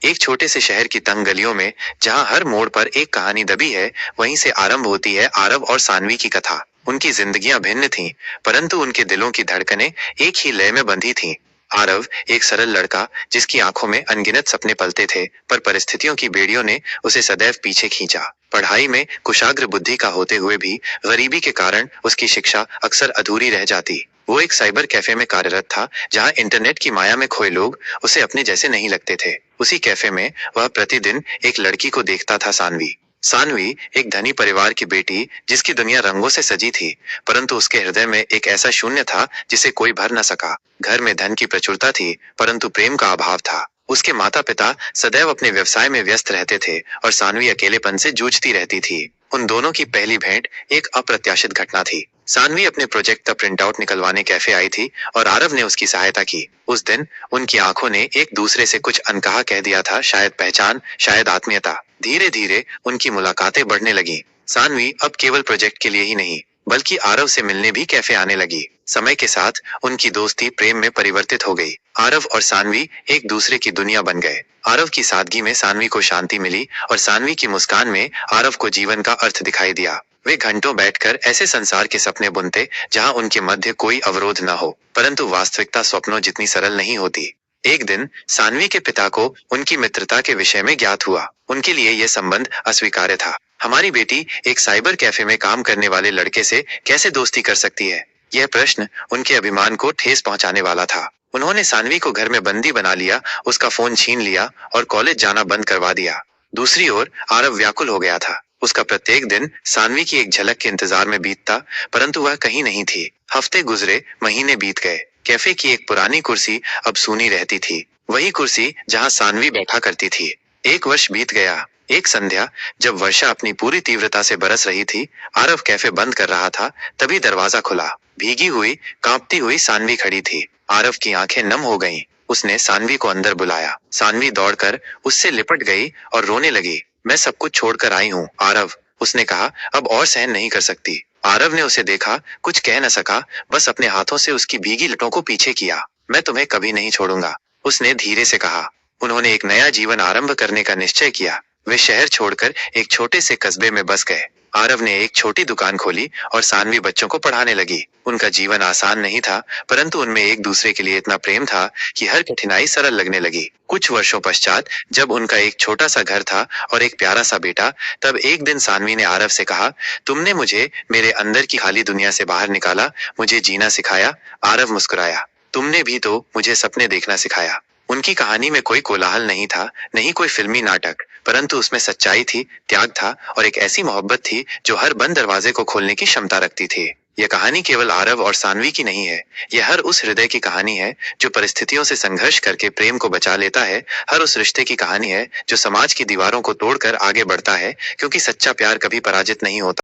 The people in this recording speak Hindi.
एक छोटे से शहर की तंग गलियों में, जहां हर मोड़ पर एक कहानी दबी है, वहीं से आरंभ होती है आरव और सानवी की कथा। उनकी जिंदगियां भिन्न थीं, परंतु उनके दिलों की धड़कनें एक ही लय में बंधी थीं। आरव एक सरल लड़का, जिसकी आंखों में अनगिनत सपने पलते थे, पर परिस्थितियों की बेड़ियों ने उसे सदैव पीछे खींचा। पढ़ाई में कुशाग्र बुद्धि का होते हुए भी गरीबी के कारण उसकी शिक्षा अक्सर अधूरी रह जाती। वो एक साइबर कैफे में कार्यरत था, जहां इंटरनेट की माया में खोए लोग उसे अपने जैसे नहीं लगते थे। उसी कैफे में वह प्रतिदिन एक लड़की को देखता था, सानवी। सानवी एक धनी परिवार की बेटी, जिसकी दुनिया रंगों से सजी थी, परंतु उसके हृदय में एक ऐसा शून्य था जिसे कोई भर न सका। घर में धन की प्रचुरता थी, परंतु प्रेम का अभाव था। उसके माता पिता सदैव अपने व्यवसाय में व्यस्त रहते थे और सानवी अकेलेपन से जूझती रहती थी। उन दोनों की पहली भेंट एक अप्रत्याशित घटना थी। सानवी अपने प्रोजेक्ट का प्रिंट आउट निकलवाने कैफे आई थी और आरव ने उसकी सहायता की। उस दिन उनकी आंखों ने एक दूसरे से कुछ अनकहा कह दिया था, शायद पहचान, शायद आत्मीयता। धीरे धीरे उनकी मुलाकातें बढ़ने लगी। सानवी अब केवल प्रोजेक्ट के लिए ही नहीं, बल्कि आरव से मिलने भी कैफे आने लगी। समय के साथ उनकी दोस्ती प्रेम में परिवर्तित हो गई। आरव और सानवी एक दूसरे की दुनिया बन गए। आरव की सादगी में सानवी को शांति मिली और सानवी की मुस्कान में आरव को जीवन का अर्थ दिखाई दिया। वे घंटों बैठकर ऐसे संसार के सपने बुनते, जहां उनके मध्य कोई अवरोध न हो, परंतु वास्तविकता स्वप्नों जितनी सरल नहीं होती। एक दिन सानवी के पिता को उनकी मित्रता के विषय में ज्ञात हुआ। उनके लिए यह संबंध अस्वीकार्य था। हमारी बेटी एक साइबर कैफे में काम करने वाले लड़के से कैसे दोस्ती कर सकती है? यह प्रश्न उनके अभिमान को ठेस पहुंचाने वाला था। उन्होंने सानवी को घर में बंदी बना लिया, उसका फोन छीन लिया और कॉलेज जाना बंद करवा दिया। दूसरी ओर आरव व्याकुल हो गया था। उसका प्रत्येक दिन सानवी की एक झलक के इंतजार में बीतता, परंतु वह कहीं नहीं थी। हफ्ते गुजरे, महीने बीत गए। कैफे की एक पुरानी कुर्सी अब सूनी रहती थी, वही कुर्सी जहां सानवी बैठा करती थी। एक वर्ष बीत गया। एक संध्या, जब वर्षा अपनी पूरी तीव्रता से बरस रही थी, आरव कैफे बंद कर रहा था, तभी दरवाजा खुला। भीगी हुई, कांपती हुई सानवी खड़ी थी। आरव की आंखें नम हो गईं। उसने सानवी को अंदर बुलाया। सानवी दौड़कर उससे लिपट गई और रोने लगी। मैं सब कुछ छोड़कर आई हूँ, आरव, उसने कहा, अब और सहन नहीं कर सकती। आरव ने उसे देखा, कुछ कह न सका, बस अपने हाथों से उसकी भीगी लटों को पीछे किया। मैं तुम्हें कभी नहीं छोड़ूंगा, उसने धीरे से कहा। उन्होंने एक नया जीवन आरंभ करने का निश्चय किया। वे शहर छोड़कर एक छोटे से कस्बे में बस गए। आरव ने एक छोटी दुकान खोली और सानवी बच्चों को पढ़ाने लगी। उनका जीवन आसान नहीं था, परंतु उनमें एक दूसरे के लिए इतना प्रेम था कि हर कठिनाई सरल लगने लगी। कुछ वर्षों पश्चात, जब उनका एक छोटा सा घर था और एक प्यारा सा बेटा, तब एक दिन सानवी ने आरव से कहा, तुमने मुझे मेरे अंदर की खाली दुनिया से बाहर निकाला, मुझे जीना सिखाया। आरव मुस्कुराया। तुमने भी तो मुझे सपने देखना सिखाया। उनकी कहानी में कोई कोलाहल नहीं था, नहीं कोई फिल्मी नाटक, परंतु उसमें सच्चाई थी, त्याग था और एक ऐसी मोहब्बत थी जो हर बंद दरवाजे को खोलने की क्षमता रखती थी। यह कहानी केवल आरव और सानवी की नहीं है, यह हर उस हृदय की कहानी है जो परिस्थितियों से संघर्ष करके प्रेम को बचा लेता है। हर उस रिश्ते की कहानी है जो समाज की दीवारों को तोड़कर आगे बढ़ता है, क्योंकि सच्चा प्यार कभी पराजित नहीं होता।